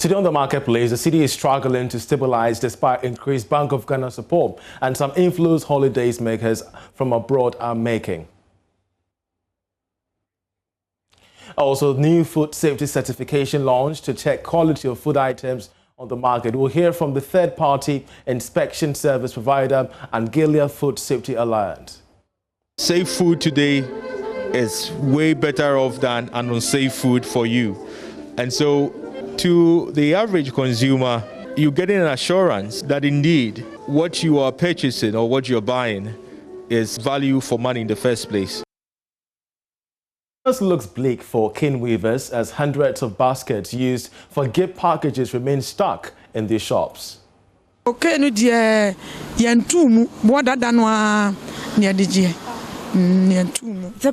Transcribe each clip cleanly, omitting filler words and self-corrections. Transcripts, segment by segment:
Today on the marketplace, the city is struggling to stabilize despite increased Bank of Ghana support and some inflows holidays makers from abroad are making. Also, new food safety certification launched to check quality of food items on the market. We'll hear from the third-party inspection service provider and Gilead Food Safety Alliance. Safe food today is way better off than an unsafe food for you. And so, to the average consumer, you're getting an assurance that indeed what you are purchasing or what you're buying is value for money in the first place. This looks bleak for cane weavers as hundreds of baskets used for gift packages remain stuck in these shops. The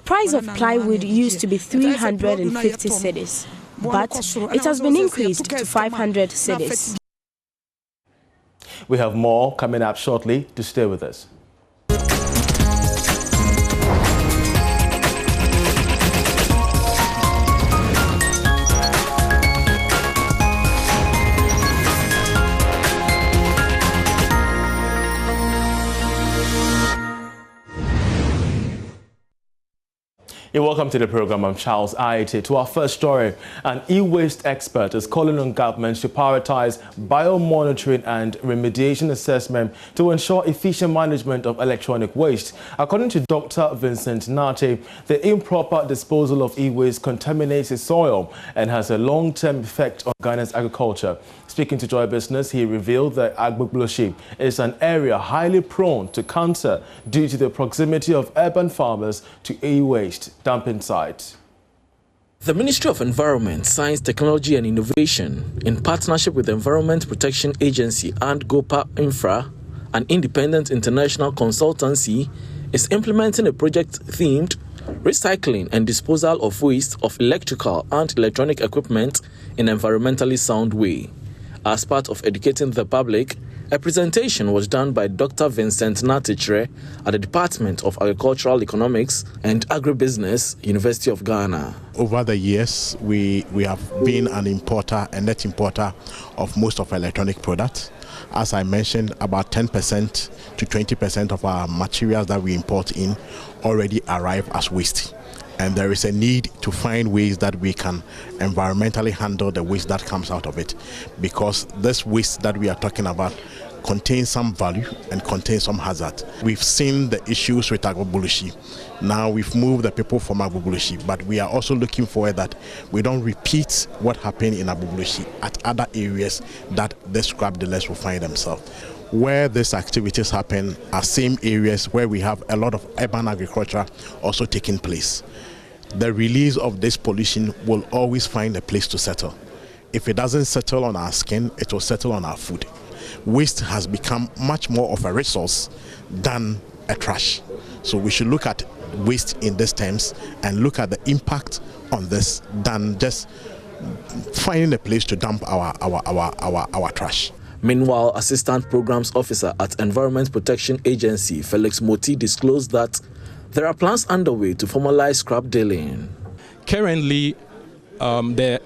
price of plywood used to be 350 cedis, but it has been increased to 500 cedis. We have more coming up shortly, to stay with us. Welcome to the program. I'm Charles Aite. To our first story, an e-waste expert is calling on governments to prioritize biomonitoring and remediation assessment to ensure efficient management of electronic waste. According to Dr. Vincent Nate, the improper disposal of e-waste contaminates the soil and has a long-term effect on Ghana's agriculture. Speaking to Joy Business, he revealed that Agbogboshi is an area highly prone to cancer due to the proximity of urban farmers to e-waste dumping sites. The Ministry of Environment, Science, Technology and Innovation, in partnership with the Environment Protection Agency and GOPA Infra, an independent international consultancy, is implementing a project themed recycling and disposal of waste of electrical and electronic equipment in an environmentally sound way. As part of educating the public, a presentation was done by Dr. Vincent Natichre at the Department of Agricultural Economics and Agribusiness, University of Ghana. Over the years, we have been an importer, a net importer of most of our electronic products. As I mentioned, about 10% to 20% of our materials that we import in already arrive as waste. And there is a need to find ways that we can environmentally handle the waste that comes out of it, because this waste that we are talking about contains some value and contains some hazard. We've seen the issues with Agbogboshi. Now we've moved the people from Agbogboshi, but we are also looking for that we don't repeat what happened in Agbogboshi at other areas that the scrap dealers will find themselves. Where these activities happen are same areas where we have a lot of urban agriculture also taking place. The release of this pollution will always find a place to settle. If it doesn't settle on our skin, it will settle on our food. Waste has become much more of a resource than a trash. So we should look at waste in these terms and look at the impact on this than just finding a place to dump our trash. Meanwhile, Assistant Programs Officer at Environment Protection Agency, Felix Moti, disclosed that there are plans underway to formalize scrap dealing. Currently, the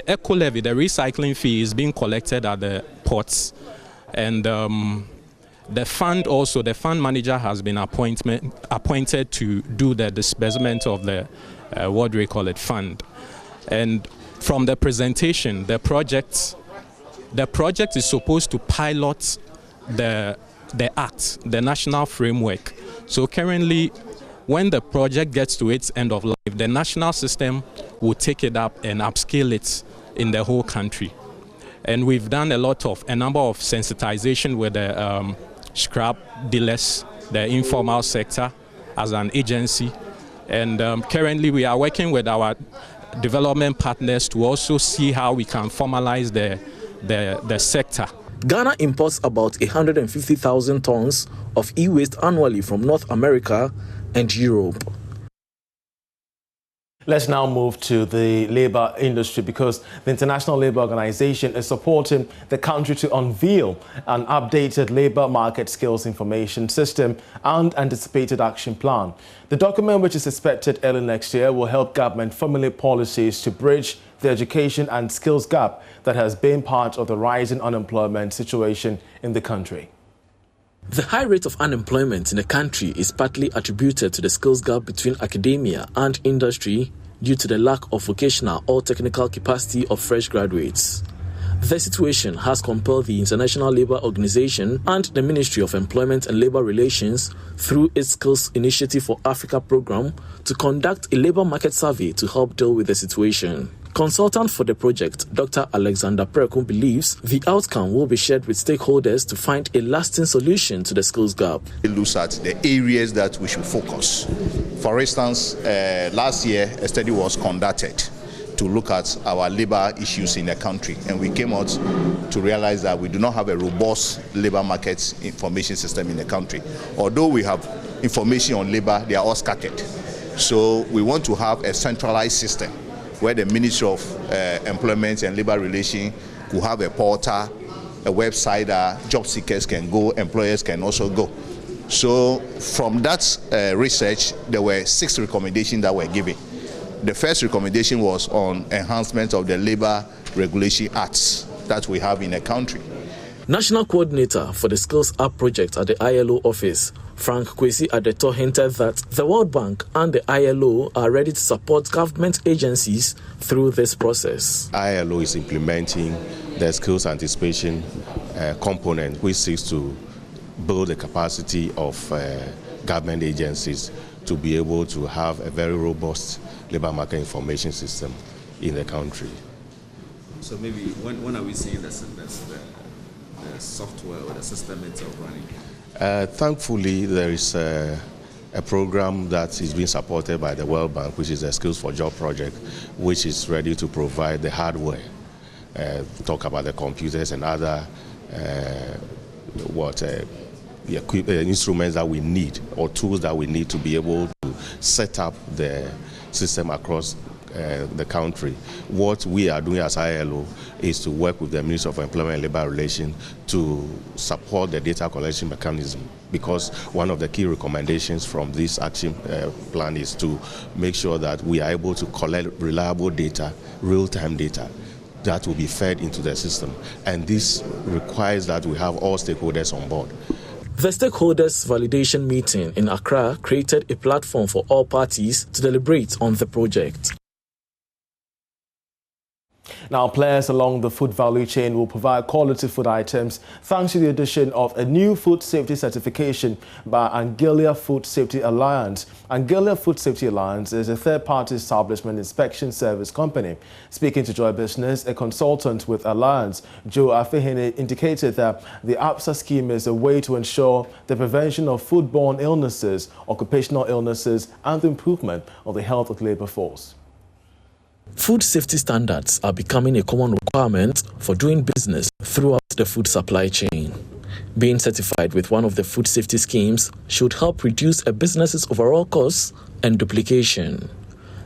eco levy, the recycling fee, is being collected at the ports, and the fund manager has been appointed to do the disbursement of the fund. And from the presentation, the project is supposed to pilot the act, the national framework. So currently, when the project gets to its end of life, the national system will take it up and upscale it in the whole country. And we've done a number of sensitization with the scrap dealers, the informal sector as an agency. And currently we are working with our development partners to also see how we can formalize the sector. Ghana imports about 150,000 tons of e-waste annually from North America and Europe. Let's now move to the labour industry, because the International Labour Organization is supporting the country to unveil an updated labour market skills information system and anticipated action plan. The document, which is expected early next year, will help government formulate policies to bridge the education and skills gap that has been part of the rising unemployment situation in the country. The high rate of unemployment in the country is partly attributed to the skills gap between academia and industry due to the lack of vocational or technical capacity of fresh graduates. The situation has compelled the International Labour Organization and the Ministry of Employment and Labour Relations, through its Skills Initiative for Africa program, to conduct a labour market survey to help deal with the situation. Consultant for the project, Dr. Alexander Prekum, believes the outcome will be shared with stakeholders to find a lasting solution to the skills gap. It looks at the areas that we should focus. For instance, last year a study was conducted to look at our labor issues in the country, and we came out to realize that we do not have a robust labor market information system in the country. Although we have information on labor, they are all scattered. So we want to have a centralized system where the Ministry of Employment and Labour Relations could have a portal, a website that job seekers can go, employers can also go. So from that research, there were 6 recommendations that were given. The first recommendation was on enhancement of the Labour Regulation Acts that we have in the country. National Coordinator for the Skills App project at the ILO office, Frank Kwesi Adeto, hinted that the World Bank and the ILO are ready to support government agencies through this process. ILO is implementing the skills anticipation component, which seeks to build the capacity of government agencies to be able to have a very robust labour market information system in the country. So maybe when are we seeing the software or the system itself running? Thankfully, there is a program that is being supported by the World Bank, which is the Skills for Job project, which is ready to provide the hardware, talk about the computers and other instruments that we need, or tools that we need to be able to set up the system across the country. What we are doing as ILO is to work with the Ministry of Employment and Labour Relations to support the data collection mechanism, because one of the key recommendations from this action plan is to make sure that we are able to collect reliable data, real-time data, that will be fed into the system. And this requires that we have all stakeholders on board. The stakeholders validation meeting in Accra created a platform for all parties to deliberate on the project. Now, players along the food value chain will provide quality food items thanks to the addition of a new food safety certification by Angelia Food Safety Alliance. Angelia Food Safety Alliance is a third-party establishment inspection service company. Speaking to Joy Business, a consultant with Alliance, Joe Afehene, indicated that the APSA scheme is a way to ensure the prevention of foodborne illnesses, occupational illnesses, and the improvement of the health of the labour force. Food safety standards are becoming a common requirement for doing business throughout the food supply chain. Being certified with one of the food safety schemes should help reduce a business's overall costs and duplication.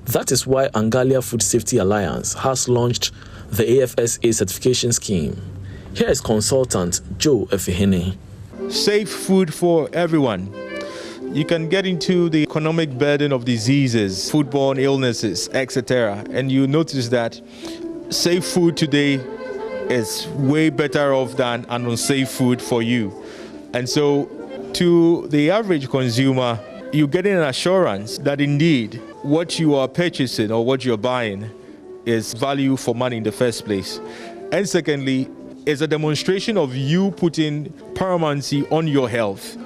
That is why Angelia Food Safety Alliance has launched the AFSA certification scheme. Here is consultant Joe Afehene. Safe food for everyone. You can get into the economic burden of diseases, foodborne illnesses, etc. And you notice that safe food today is way better off than an unsafe food for you. And so to the average consumer, you're getting an assurance that indeed what you are purchasing or what you're buying is value for money in the first place. And secondly, it's a demonstration of you putting paramountcy on your health.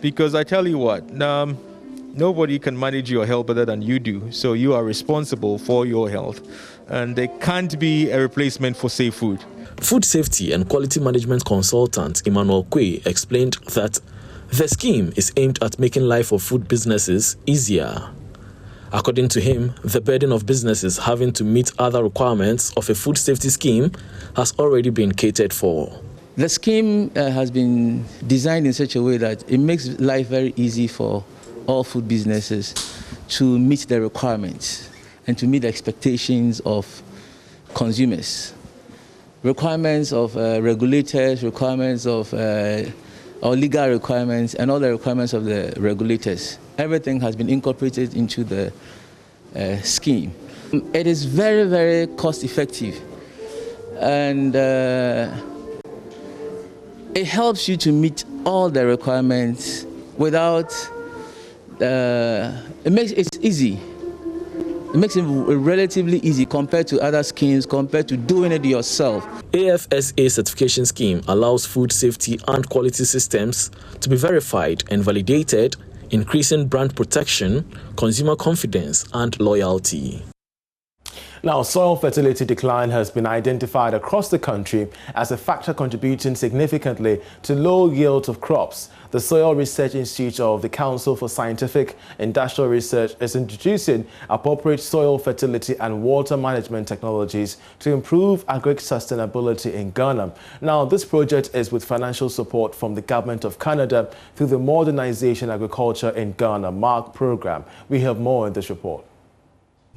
Because I tell you what, nobody can manage your health better than you do. So you are responsible for your health. And there can't be a replacement for safe food. Food safety and quality management consultant Emmanuel Kwe explained that the scheme is aimed at making life of food businesses easier. According to him, the burden of businesses having to meet other requirements of a food safety scheme has already been catered for. The scheme has been designed in such a way that it makes life very easy for all food businesses to meet the requirements. and to meet the expectations of consumers. Requirements of regulators, requirements of or legal requirements, and all the requirements of the regulators. Everything has been incorporated into the scheme. It is very, very cost effective, and it helps you to meet all the requirements without, it makes it easy. It makes it relatively easy compared to other schemes, compared to doing it yourself. AFSA certification scheme allows food safety and quality systems to be verified and validated, increasing brand protection, consumer confidence, and loyalty. Now, soil fertility decline has been identified across the country as a factor contributing significantly to low yields of crops. The Soil Research Institute of the Council for Scientific Industrial Research is introducing appropriate soil fertility and water management technologies to improve agric sustainability in Ghana. Now, this project is with financial support from the Government of Canada through the Modernization Agriculture in Ghana (MARC) program. We have more in this report.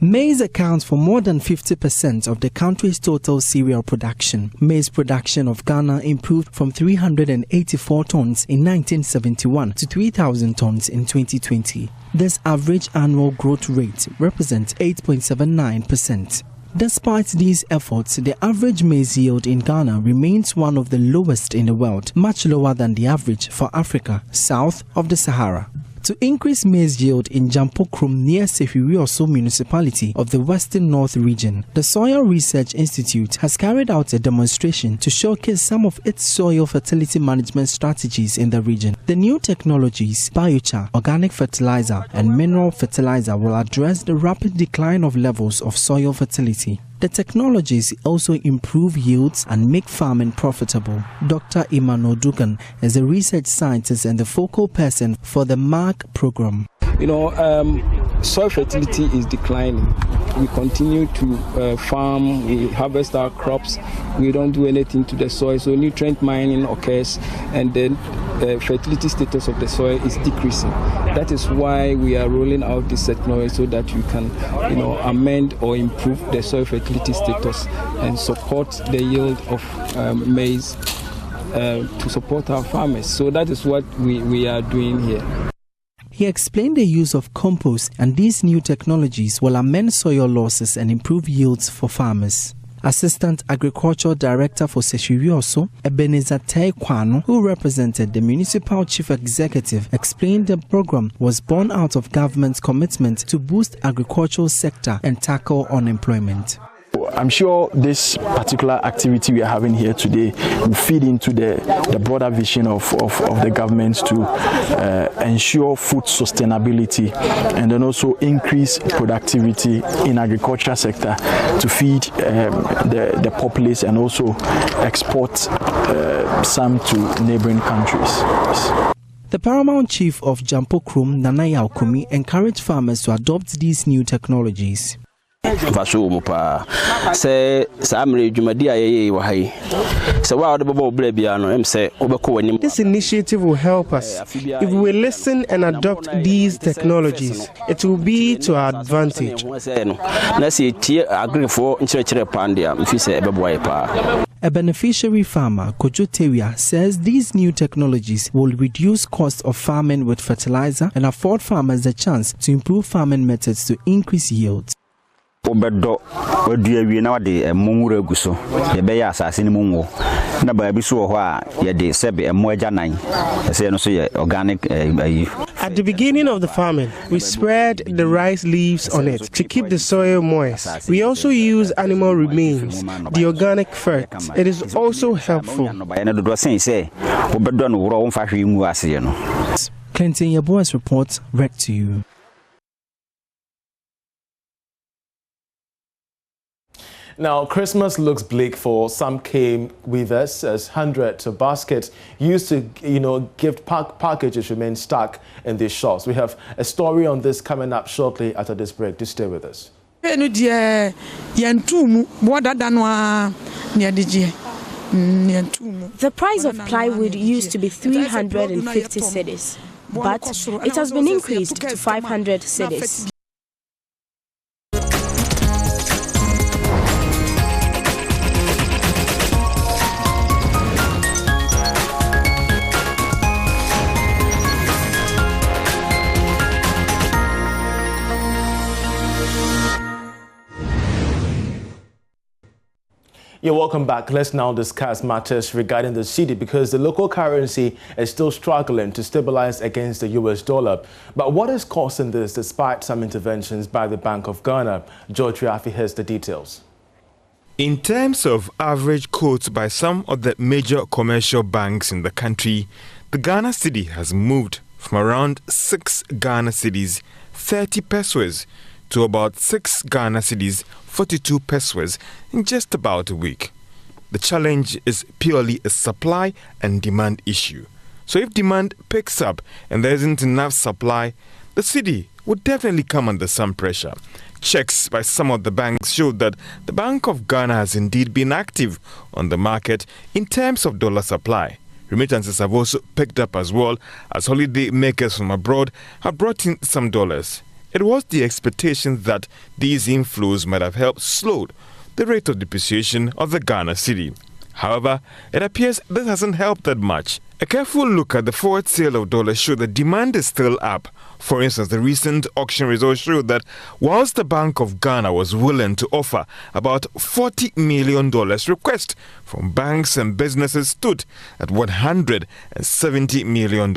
Maize accounts for more than 50% of the country's total cereal production. Maize production of Ghana improved from 384 tons in 1971 to 3,000 tons in 2020. This average annual growth rate represents 8.79%. Despite these efforts, the average maize yield in Ghana remains one of the lowest in the world, much lower than the average for Africa, south of the Sahara. To increase maize yield in Jampokrom near Sefirioso municipality of the Western North region, the Soil Research Institute has carried out a demonstration to showcase some of its soil fertility management strategies in the region. The new technologies, biochar, organic fertilizer, and mineral fertilizer will address the rapid decline of levels of soil fertility. The technologies also improve yields and make farming profitable. Dr. Emmanuel Dugan is a research scientist and the focal person for the MARC program. Soil fertility is declining. We continue to farm, we harvest our crops, we don't do anything to the soil, so nutrient mining occurs, and then fertility status of the soil is decreasing. That is why we are rolling out this technology so that you can, amend or improve the soil fertility status and support the yield of maize to support our farmers. So that is what we are doing here. He explained the use of compost, and these new technologies will amend soil losses and improve yields for farmers. Assistant Agricultural Director for Seshirioso, Ebenezer Kwano, who represented the Municipal Chief Executive, explained the program was born out of government's commitment to boost agricultural sector and tackle unemployment. I'm sure this particular activity we are having here today will feed into the broader vision of the government to ensure food sustainability and then also increase productivity in agriculture sector to feed the populace and also export some to neighboring countries. The paramount chief of Jampokrom, Nana Yaokumi, encouraged farmers to adopt these new technologies. This initiative will help us. If we listen and adopt these technologies, it will be to our advantage. A beneficiary farmer, Kojo Teria, says these new technologies will reduce costs of farming with fertilizer and afford farmers the chance to improve farming methods to increase yields. Obedo oduawie na wade emongura guso ye be ya asase ni monwo na ba bi so ho a ye de sebe emoja nan ese no so ye organic At the beginning of the farming, we spread the rice leaves on it to keep the soil moist. We also use animal remains, the organic fat. It is also helpful. Clinton Yaboa's report read to you. Now, Christmas looks bleak for some cane weavers as hundreds of baskets used to, gift packages remain stuck in these shops. We have a story on this coming up shortly after this break. Do stay with us. The price of plywood used to be 350 cedis, but it has been increased to 500 cedis. You're welcome back. Let's now discuss matters regarding the cedi because the local currency is still struggling to stabilize against the US dollar. But what is causing this despite some interventions by the Bank of Ghana? George Riafi has the details. In terms of average quotes by some of the major commercial banks in the country, the Ghana cedi has moved from around 6 Ghana cedis, 30 pesos, to about 6 Ghana cedis, 42 pesos in just about a week. The challenge is purely a supply and demand issue. So if demand picks up and there isn't enough supply, the cedi would definitely come under some pressure. Checks by some of the banks showed that the Bank of Ghana has indeed been active on the market in terms of dollar supply. Remittances have also picked up as well as holiday makers from abroad have brought in some dollars. It was the expectation that these inflows might have helped slow the rate of depreciation of the Ghana cedi. However, it appears this hasn't helped that much. A careful look at the forward sale of dollars showed that demand is still up. For instance, the recent auction results showed that whilst the Bank of Ghana was willing to offer about $40 million, request from banks and businesses stood at $170 million.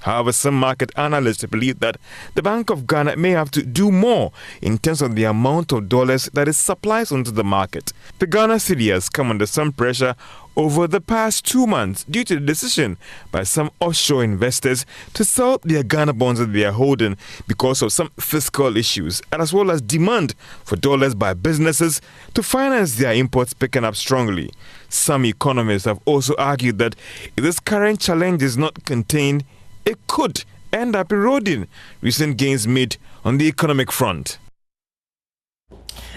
However, some market analysts believe that the Bank of Ghana may have to do more in terms of the amount of dollars that it supplies onto the market. The Ghana cedi has come under some pressure over the past 2 months due to the decision by some offshore investors to sell their Ghana bonds that they are holding because of some fiscal issues, and as well as demand for dollars by businesses to finance their imports picking up strongly. Some economists have also argued that if this current challenge is not contained, it could end up eroding recent gains made on the economic front.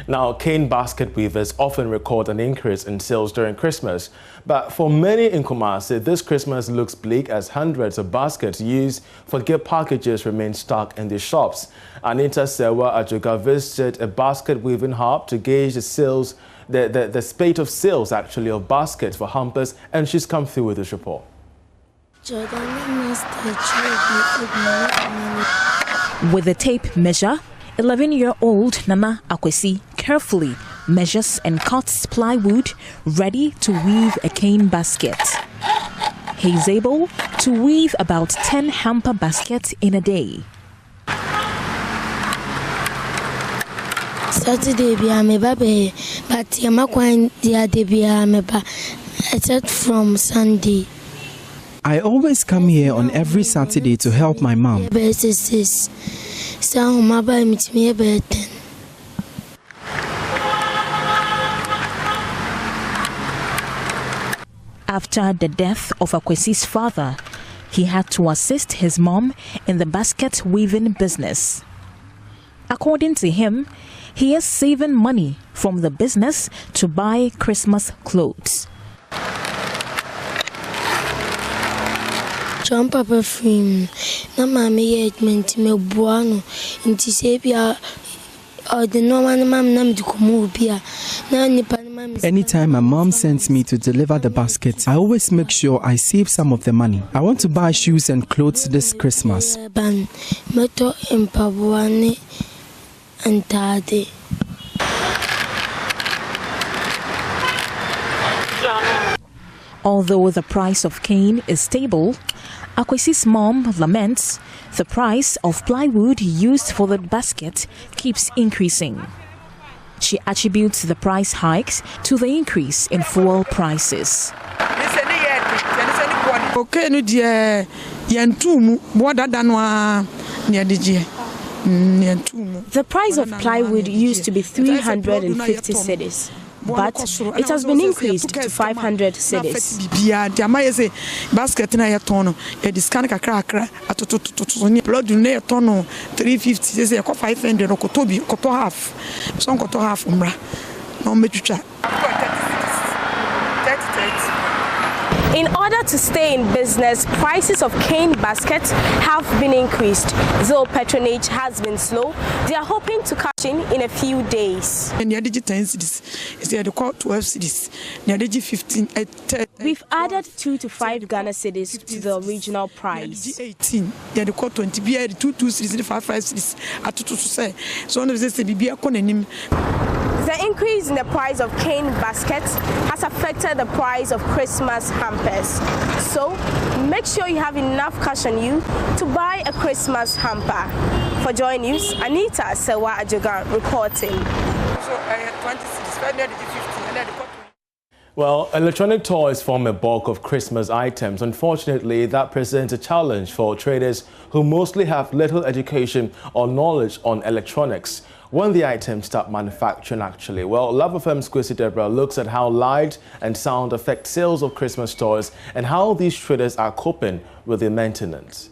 Now, cane basket weavers often record an increase in sales during Christmas. But for many in Kumasi, this Christmas looks bleak as hundreds of baskets used for gift packages remain stuck in the shops. Anita Sewa Ajuga visited a basket weaving hub to gauge the sales, the spate of sales actually of baskets for hampers, and she's come through with this report. With a tape measure, 11-year-old Nana Akwesi carefully measures and cuts plywood ready to weave a cane basket. He's able to weave about 10 hamper baskets in a day. Saturday but except from Sunday. I always come here on every Saturday to help my mom. After the death of Akwesi's father, he had to assist his mom in the basket weaving business. According to him, he is saving money from the business to buy Christmas clothes. Papa film na mama yetment me buano inti sepia or the normal mam nam di komubia na nipa. Anytime my mom sends me to deliver the baskets, I always make sure I save some of the money. I want to buy shoes and clothes this Christmas. Although the price of cane is stable, Akwesi's mom laments the price of plywood used for the basket keeps increasing. She attributes the price hikes to the increase in fuel prices. The price of plywood used to be 350 cedis. But it has been increased to 500 cedis. In order to stay in business, prices of cane baskets have been increased. Though patronage has been slow, they are hoping to cash in a few days. We've added 2 to 5 Ghana cedis to the original price. The increase in the price of cane baskets has affected the price of Christmas hampers. So, make sure you have enough cash on you to buy a Christmas hamper. For Joy News, Anita Sewa Ajogan reporting. Well, electronic toys form a bulk of Christmas items. Unfortunately, that presents a challenge for traders who mostly have little education or knowledge on electronics. When the items start manufacturing, actually. Well, Love FM's Kwesi Deborah looks at how light and sound affect sales of Christmas toys and how these traders are coping with the maintenance.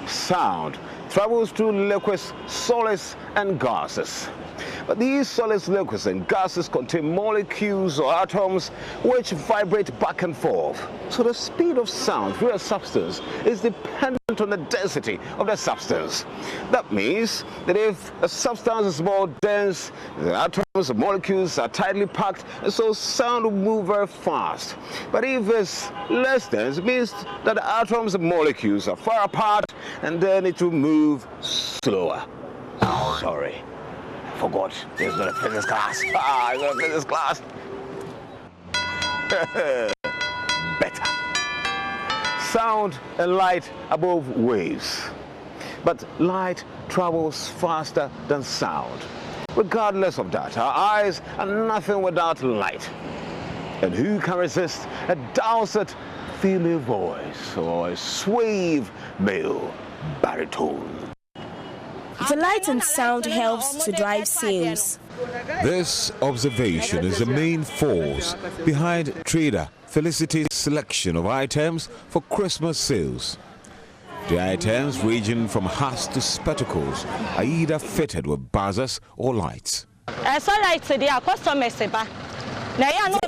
Sound travels through liquids, solids, and gases. But these solids, liquids, and gases contain molecules or atoms which vibrate back and forth. So the speed of sound through a substance is dependent on the density of the substance. That means that if a substance is more dense, the atoms and molecules are tightly packed, and so sound will move very fast. But if it's less dense, it means that the atoms and molecules are far apart, and then it will move slower. Sorry. Forgot, there's not a physics class. It's not a physics class. Better. Sound and light are both waves, but light travels faster than sound. Regardless of that, our eyes are nothing without light. And who can resist a dulcet female voice or a suave male baritone? The light and sound helps to drive sales. This observation is the main force behind trader Felicity's selection of items for Christmas sales. The items ranging from hats to spectacles are either fitted with buzzers or lights. They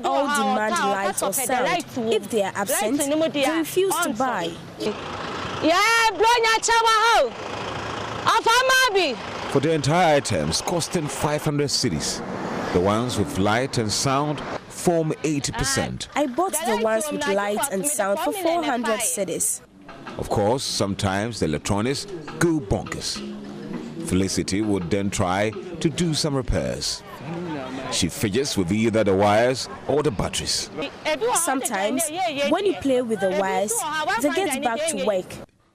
all demand light or sound. If they are absent, they refuse to buy. For the entire items costing 500 cedis, the ones with light and sound form 80%. I bought the ones with light and sound for 400 cedis. Of course, sometimes the electronics go bonkers. Felicity would then try to do some repairs. She fidgets with either the wires or the batteries. Sometimes, when you play with the wires, they get back to work.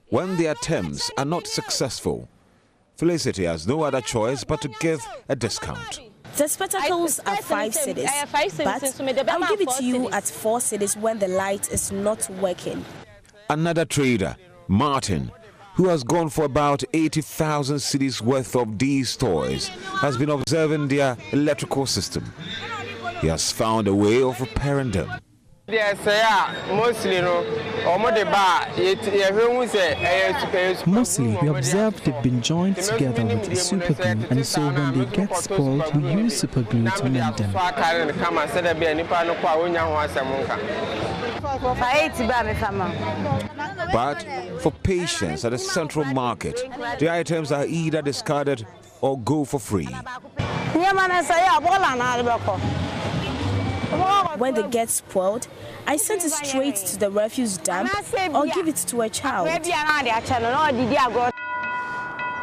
When the attempts are not successful, Felicity has no other choice but to give a discount. The spectacles are 5 cedis, but I'll give it to you at 4 cedis when the light is not working. Another trader, Martin, who has gone for about 80,000 cedis worth of these toys, has been observing their electrical system. He has found a way of repairing them. Mostly, we observe they've been joined together with a super glue, and so when they get spoiled, we use super glue to mend them. But for patients at the central market, the items are either discarded or go for free. When they get spoiled, I send it straight to the refuse dump or give it to a child.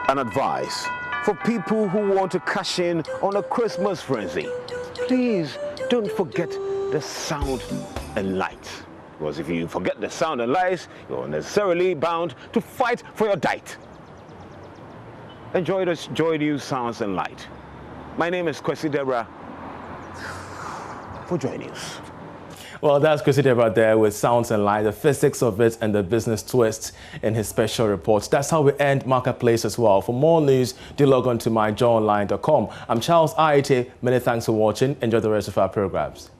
An advice for people who want to cash in on a Christmas frenzy. Please don't forget the sound and light. Because if you forget the sound and lights, you're necessarily bound to fight for your diet. Enjoy this Joy News Sounds and Light. My name is Kwesi Deborah for Joy News. Well, that's Kwesi Deborah there with Sounds and Light, the physics of it and the business twist in his special reports. That's how we end Marketplace as well. For more news, do log on to myjoyonline.com. I'm Charles Aite. Many thanks for watching. Enjoy the rest of our programs.